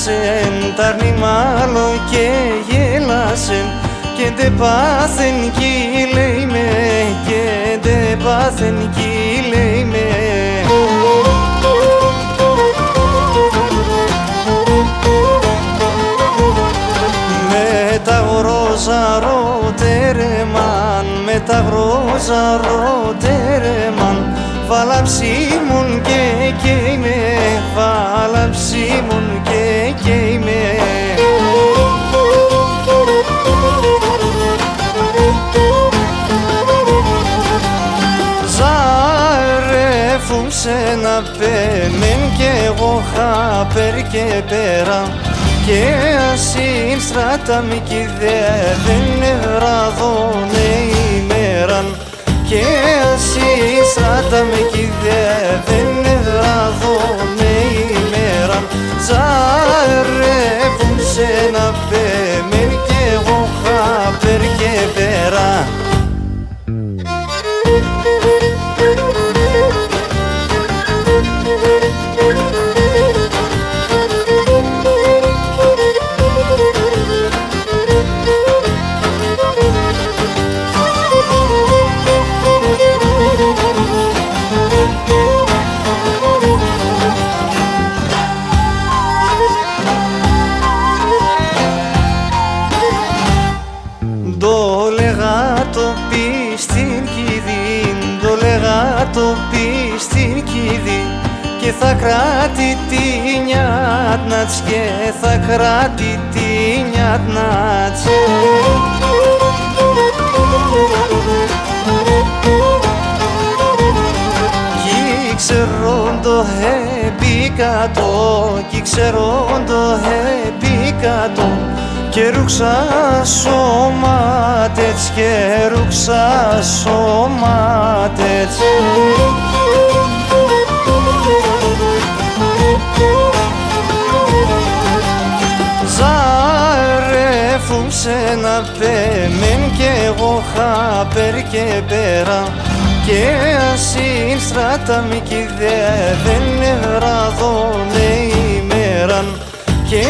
πάσεν τάρνη μάλλον και γέλασεν και ντε πάθεν κι λέει με, και ντε πάθεν κι λέει με. Με τα γρόζαρο τέρεμαν, με τα γρόζαρο τέρεμαν, βάλαψίμουν και καίμε, βάλαψίμουν και καίμε. Ζάρεφουν σε να πέμεν κι εγώ χάπερ και πέρα και ασύν στράτα μη κυδεύεν βραδόνε ημέραν και ασύν στράτα με κυδεύεν βραδόνε ημέραν. Ζάρεφουν σε να πέμεν κι εγώ χάπερ και πέρα. Το λέγα το πει στην κηδή, το λέγα το πει στην κηδή και θα κράτη τη νιάτνατς, και θα κράτη τη νιάτνατς. Κι ξέρον το επίκατο, κι ξέρον το επίκατο και ρούξα σώματετς, και ρούξα σώματετς. Ζάρεφουν σε να πέμεν κι εγώ χάπερ και πέρα και ασύν στράτα μη κυδεύεν βραδόνε ημέραν και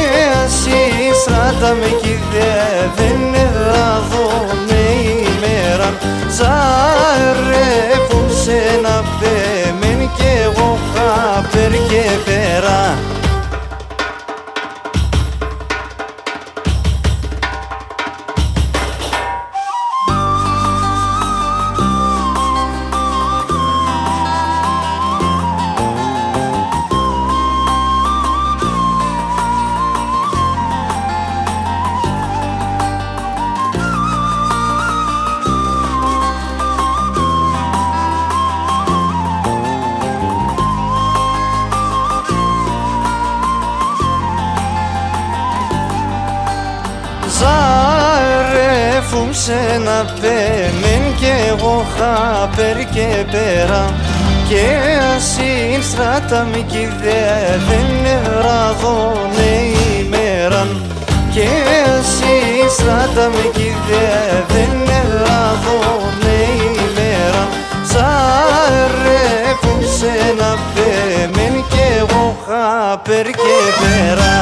ασύν στράτα με κυδεύεν βραδόνε ημέραν. Ζάρεφουν σε να πέμεν κι εγώ χάπερ και πέρα. Ζάρεφουν σε να πέμεν κι εγώ χάπερ και πέρα και ασύν στράτα μη κυδεύεν βραδόνε ημέραν και ασύν στράτα μη κυδεύεν βραδόνε ημέραν. Ζάρεφουν σε να πέμεν κι εγώ χάπερ και πέρα.